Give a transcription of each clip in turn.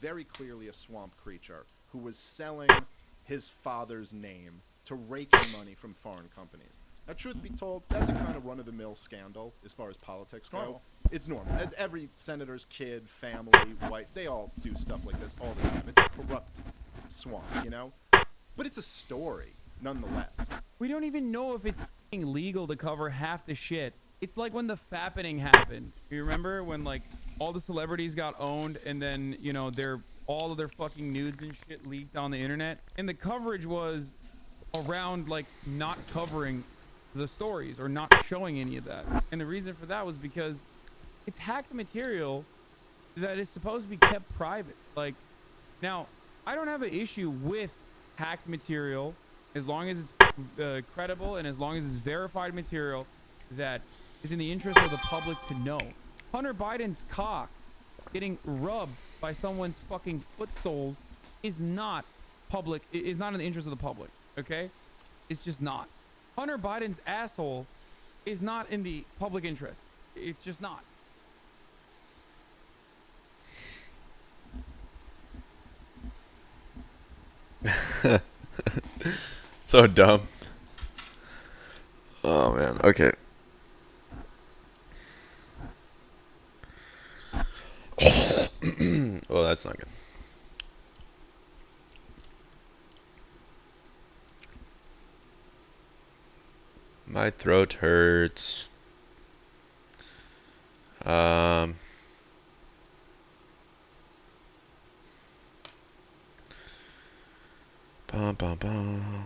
very clearly a swamp creature who was selling his father's name to rake in money from foreign companies. Now, truth be told, that's a kind of run-of-the-mill scandal as far as politics go. Normal. It's normal. Every senator's kid, family, wife, they all do stuff like this all the time. It's a corrupt swamp, you know? But it's a story, nonetheless. We don't even know if it's legal to cover half the shit. It's like when the fappening happened. You remember when like all the celebrities got owned and then, you know, all of their fucking nudes and shit leaked on the internet? And the coverage was around like not covering the stories or not showing any of that. And the reason for that was because it's hacked material that is supposed to be kept private. Like, now, I don't have an issue with hacked material as long as it's credible and as long as it's verified material that is in the interest of the public to know. Hunter Biden's cock getting rubbed by someone's fucking foot soles is not public. It is not in the interest of the public. Okay? It's just not. Hunter Biden's asshole is not in the public interest. It's just not. So dumb. Oh man. Okay. Well, that's not good. My throat hurts. Bum, bum, bum.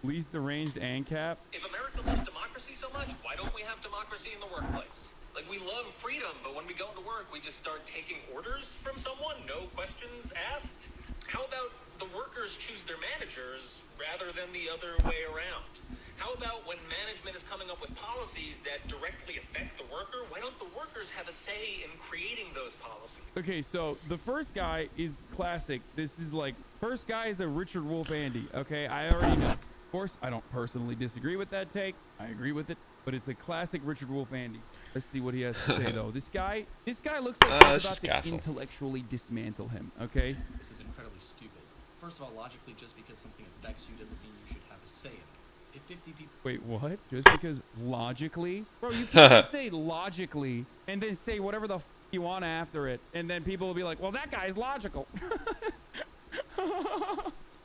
Least deranged ANCAP. If America loves democracy so much, why don't we have democracy in the workplace? Like, we love freedom, but when we go into work, we just start taking orders from someone, no questions asked? How about the workers choose their managers rather than the other way around? How about when management is coming up with policies that directly affect the worker, why don't the workers have a say in creating those policies? Okay, so the first guy is classic. This is like, first guy is a Richard Wolf Andy. Okay, I already know. Of course, I don't personally disagree with that take. I agree with it, but it's a classic Richard Wolf Andy. Let's see what he has to say though. This guy looks like he's about to Castle. intellectually dismantle him. Okay. This is incredibly stupid. First of all, logically, just because something affects you doesn't mean you should have a say in it. If 50 people... Wait, what? Just because logically? Bro, you can't just say logically and then say whatever the you want after it, and then people will be like, well, that guy's logical.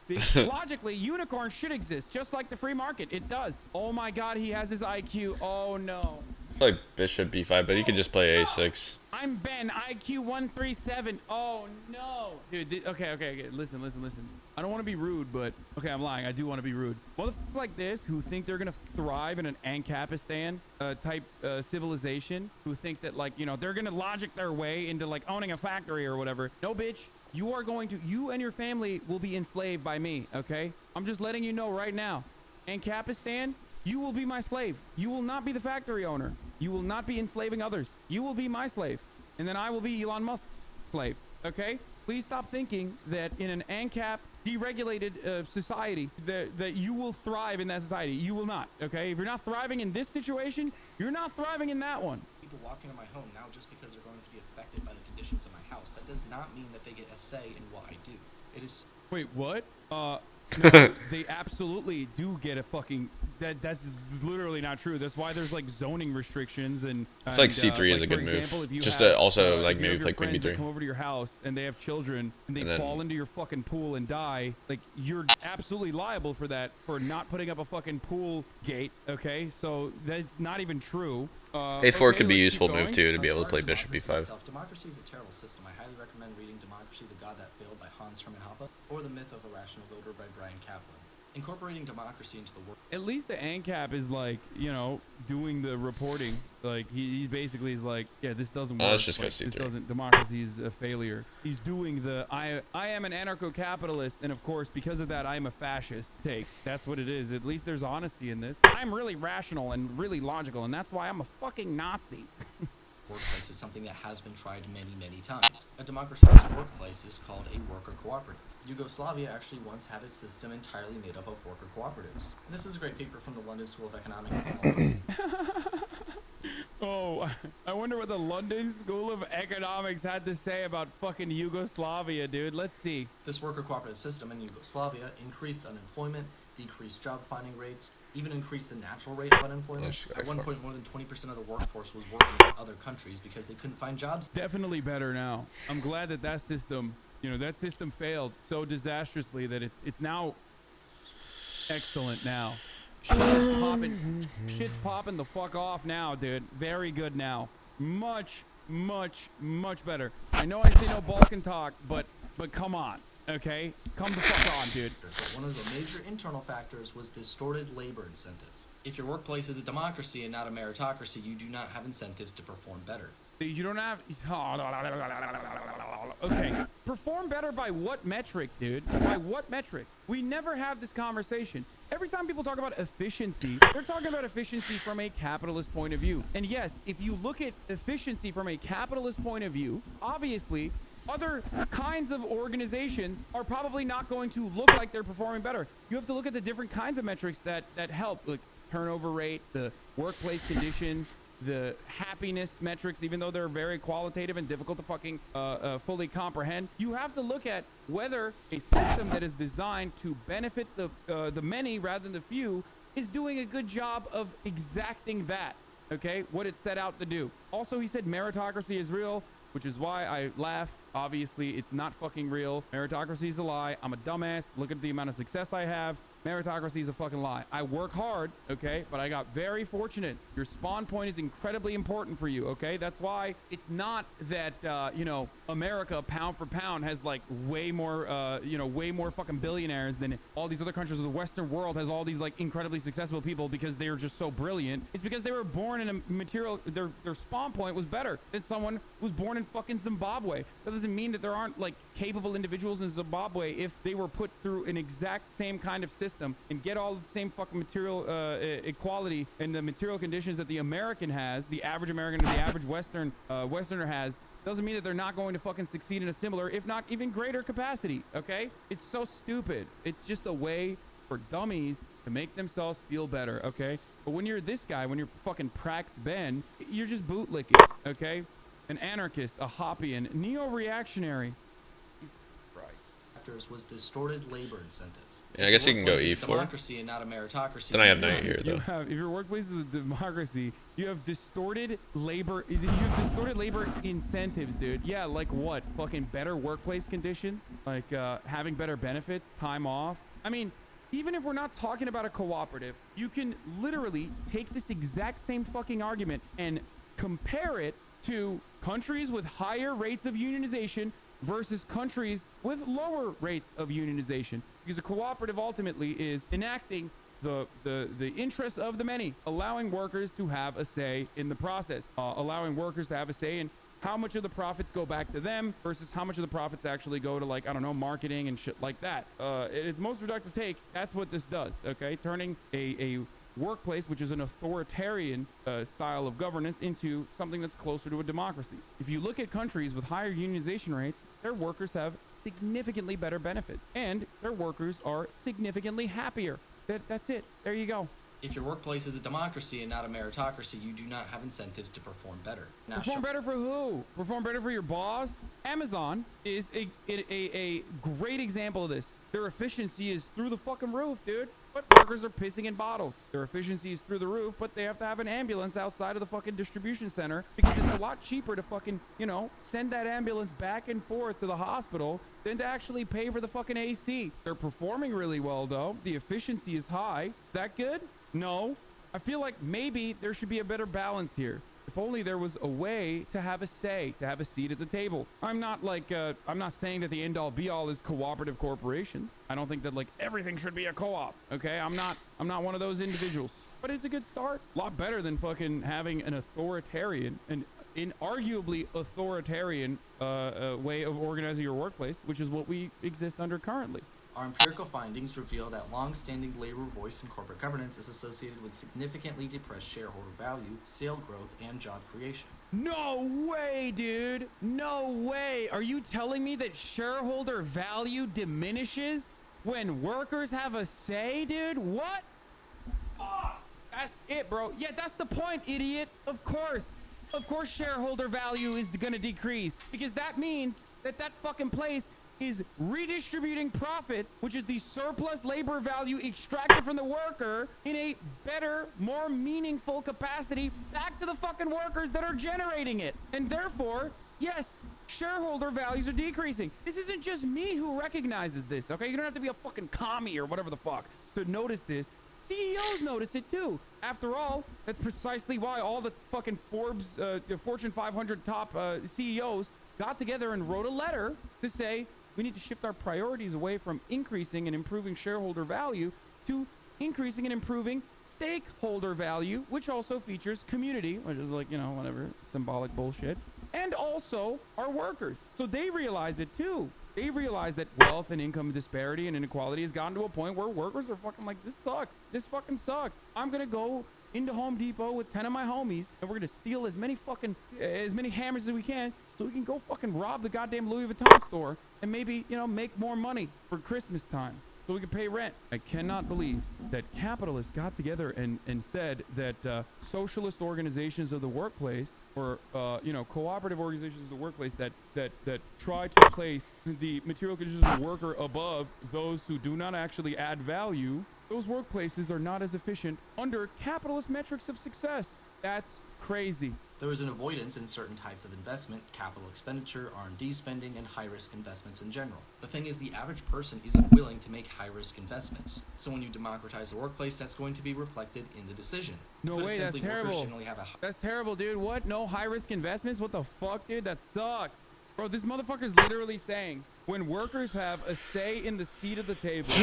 See, logically, unicorns should exist, just like the free market. It does. Oh my god, he has his IQ. Oh no. I feel like bishop b5, but he could just play a6. I'm Ben, IQ 137. Oh no. Dude, okay. Listen. I don't want to be rude, but okay, I'm lying. I do want to be rude. Motherfuckers like this who think they're gonna thrive in an Ancapistan type civilization, who think that, like, you know, they're gonna logic their way into like owning a factory or whatever. No, bitch. You and your family will be enslaved by me, okay? I'm just letting you know right now. Ancapistan, you will be my slave. You will not be the factory owner. You will not be enslaving others. You will be my slave. And then I will be Elon Musk's slave, okay? Please stop thinking that in an ANCAP deregulated society that you will thrive in that society. You will not, okay? If you're not thriving in this situation, you're not thriving in that one. People walk into my home now just because they're going to be affected by the conditions of my house. That does not mean that they get a say in what I do. It is... Wait, what? No, they absolutely do get a fucking... That's literally not true. That's why there's like zoning restrictions and... I feel like C3 is a good move. Just to also like maybe play queen b3. Come over to your house and they have children and they fall into your fucking pool and die. Like, you're absolutely liable for that, for not putting up a fucking pool gate, okay? So that's not even true. A4 could be a useful move too, to be able to play bishop b5. Democracy is a terrible system. I highly recommend reading Democracy, the God That Failed by Hans Hermann Hoppe, or The Myth of the Rational Voter by Brian Kaplan. Incorporating democracy into the work. At least the ANCAP is like, you know, doing the reporting. Like, he basically is like, yeah, this doesn't work. Let's just go like, C3. This doesn't. Democracy is a failure. He's doing the I am an anarcho-capitalist, and of course, because of that, I'm a fascist take. That's what it is. At least there's honesty in this. I'm really rational and really logical, and that's why I'm a fucking Nazi. Workplace is something that has been tried many, many times. A democratized workplace is called a worker cooperative. Yugoslavia actually once had a system entirely made up of worker cooperatives. And this is a great paper from the London School of Economics. Oh, I wonder what the London School of Economics had to say about fucking Yugoslavia, dude. Let's see. This worker cooperative system in Yugoslavia increased unemployment, decreased job finding rates, even increased the natural rate of unemployment. At one point, more than 20% of the workforce was working in other countries because they couldn't find jobs. Definitely better now. I'm glad that that system, you know, that system failed so disastrously that it's now excellent now. Shit's popping the fuck off now, dude. Very good now. Much better. I know I say no Balkan talk, but come on, okay? Come the fuck on, dude. But one of the major internal factors was distorted labor incentives. If your workplace is a democracy and not a meritocracy, you do not have incentives to perform better. You don't have... Okay. Perform better by what metric, dude? By what metric? We never have this conversation. Every time people talk about efficiency, they're talking about efficiency from a capitalist point of view. And yes, if you look at efficiency from a capitalist point of view, obviously, other kinds of organizations are probably not going to look like they're performing better. You have to look at the different kinds of metrics that help, like turnover rate, the workplace conditions, the happiness metrics, even though they're very qualitative and difficult to fucking fully comprehend. You have to look at whether a system that is designed to benefit the many rather than the few is doing a good job of exacting that, okay? What it set out to do. Also, he said meritocracy is real, which is why I laugh. Obviously, it's not fucking real. Meritocracy is a lie. I'm a dumbass. Look at the amount of success I have. Meritocracy is a fucking lie. I work hard, okay, but I got very fortunate. Your spawn point is incredibly important for you, okay? That's why it's not that, you know, America, pound for pound, has like way more fucking billionaires than all these other countries of the Western world has all these like incredibly successful people because they're just so brilliant. It's because they were born in a material, their spawn point was better than someone who's born in fucking Zimbabwe. That doesn't mean that there aren't like capable individuals in Zimbabwe if they were put through an exact same kind of system and get all the same fucking material equality and the material conditions that the American has, the average American or the average Westerner has. Doesn't mean that they're not going to fucking succeed in a similar, if not even greater capacity, okay? It's so stupid. It's just a way for dummies to make themselves feel better, okay? But when you're this guy, when you're fucking Prax Ben, you're just bootlicking, okay? An anarchist, a Hoppian, neo-reactionary. Was distorted labor incentives. Yeah, I guess you can go E4. Democracy and not a meritocracy. Then I have knight here, though. If your workplace is a democracy, you have distorted labor. You have distorted labor incentives, dude. Yeah, like what? Fucking better workplace conditions, like having better benefits, time off. I mean, even if we're not talking about a cooperative, you can literally take this exact same fucking argument and compare it to countries with higher rates of unionization versus countries with lower rates of unionization, because a cooperative ultimately is enacting the interests of the many, allowing workers to have a say in the process, allowing workers to have a say in how much of the profits go back to them versus how much of the profits actually go to, like, I don't know, marketing and shit like that. Its most reductive take, that's what this does, okay? Turning a workplace, which is an authoritarian style of governance, into something that's closer to a democracy. If you look at countries with higher unionization rates, their workers have significantly better benefits and their workers are significantly happier. That's it. There you go. If your workplace is a democracy and not a meritocracy, you do not have incentives to perform better. Now, perform better for who? Perform better for your boss? Amazon is a great example of this. Their efficiency is through the fucking roof, dude. But workers are pissing in bottles. Their efficiency is through the roof, but they have to have an ambulance outside of the fucking distribution center because it's a lot cheaper to fucking, you know, send that ambulance back and forth to the hospital than to actually pay for the fucking AC. They're performing really well, though. The efficiency is high. Is that good? No. I feel like maybe there should be a better balance here. If only there was a way to have a say, to have a seat at the table. I'm not like, I'm not saying that the end all be all is cooperative corporations. I don't think that like everything should be a co-op. Okay. I'm not one of those individuals, but it's a good start. A lot better than fucking having an authoritarian and inarguably authoritarian way of organizing your workplace, which is what we exist under currently. Our empirical findings reveal that long-standing labor voice in corporate governance is associated with significantly depressed shareholder value, sale growth, and job creation. No way, dude. No way. Are you telling me that shareholder value diminishes when workers have a say, dude? What? That's it, bro. Yeah, that's the point, idiot. Of course. Of course shareholder value is going to decrease because that means that that fucking place is redistributing profits, which is the surplus labor value extracted from the worker in a better, more meaningful capacity back to the fucking workers that are generating it. And therefore, yes, shareholder values are decreasing. This isn't just me who recognizes this, okay? You don't have to be a fucking commie or whatever the fuck to notice this. CEOs notice it too. After all, that's precisely why all the fucking Forbes, the Fortune 500 top CEOs got together and wrote a letter to say we need to shift our priorities away from increasing and improving shareholder value to increasing and improving stakeholder value, which also features community, which is like, you know, whatever, symbolic bullshit, and also our workers. So they realize it too. They realize that wealth and income disparity and inequality has gotten to a point where workers are fucking like, this sucks. This fucking sucks. I'm gonna go into Home Depot with 10 of my homies and we're gonna steal as many hammers as we can so we can go fucking rob the goddamn Louis Vuitton store and maybe, you know, make more money for Christmas time so we can pay rent. I cannot believe that capitalists got together and said that socialist organizations of the workplace or you know, cooperative organizations of the workplace that try to place the material conditions of the worker above those who do not actually add value, those workplaces are not as efficient under capitalist metrics of success. That's crazy. There is an avoidance in certain types of investment, capital expenditure, R&D spending, and high-risk investments in general. The thing is, the average person isn't willing to make high-risk investments. So when you democratize the workplace, that's going to be reflected in the decision. No way, that's terrible. That's terrible, dude. What? No high-risk investments? What the fuck, dude? That sucks. Bro, this motherfucker's literally saying when workers have a say in the seat of the table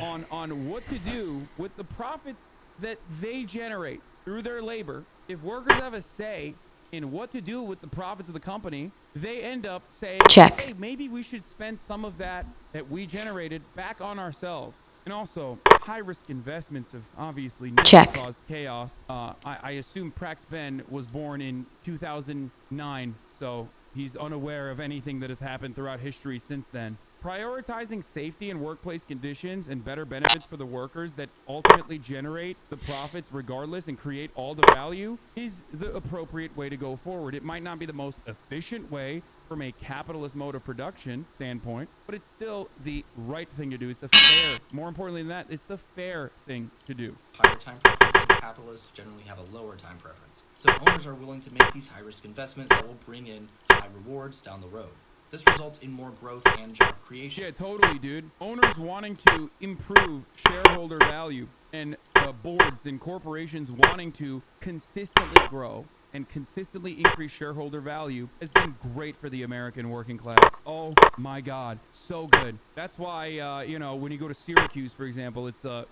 on what to do with the profits that they generate through their labor, if workers have a say in what to do with the profits of the company, they end up saying, check, hey, maybe we should spend some of that we generated back on ourselves. And also, high-risk investments have obviously never caused chaos. I assume Prax Ben was born in 2009, so he's unaware of anything that has happened throughout history since then. Prioritizing safety and workplace conditions and better benefits for the workers that ultimately generate the profits regardless and create all the value is the appropriate way to go forward. It might not be the most efficient way from a capitalist mode of production standpoint, but it's still the right thing to do. It's the fair, more importantly than that, it's the fair thing to do. Higher time preference and capitalists generally have a lower time preference. So owners are willing to make these high-risk investments that will bring in high rewards down the road. This results in more growth and job creation. Yeah, totally, dude. Owners wanting to improve shareholder value and boards and corporations wanting to consistently grow and consistently increase shareholder value has been great for the American working class. Oh my God, so good. That's why, you know, when you go to Syracuse, for example, it's a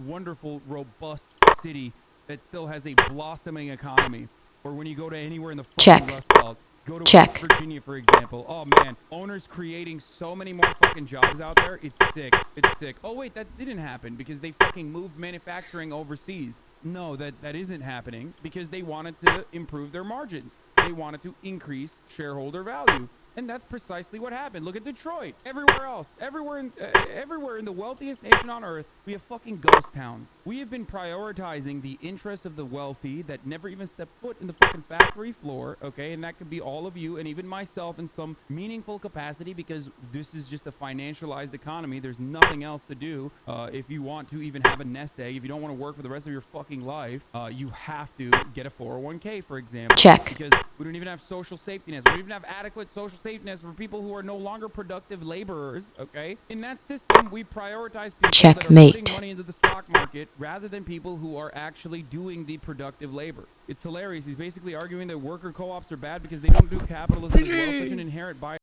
wonderful, robust city that still has a blossoming economy. Or when you go to anywhere in the fucking Rust Belt, go to West Virginia, for example. Oh man, owners creating so many more fucking jobs out there. It's sick. It's sick. Oh wait, that didn't happen because they fucking moved manufacturing overseas. No, that isn't happening because they wanted to improve their margins. They wanted to increase shareholder value. And that's precisely what happened. Look at Detroit. Everywhere else, everywhere in the wealthiest nation on earth, we have fucking ghost towns. We have been prioritizing the interests of the wealthy that never even stepped foot in the fucking factory floor, okay? And that could be all of you and even myself in some meaningful capacity because this is just a financialized economy. There's nothing else to do. If you want to even have a nest egg, if you don't want to work for the rest of your fucking life, you have to get a 401k, for example. Because we don't even have social safety nets. We don't even have adequate social safety nets for people who are no longer productive laborers, okay? In that system, we prioritize people that are putting money into the stock market rather than people who are actually doing the productive labor. It's hilarious. He's basically arguing that worker co-ops are bad because they don't do capitalism as well, such an inherent bias.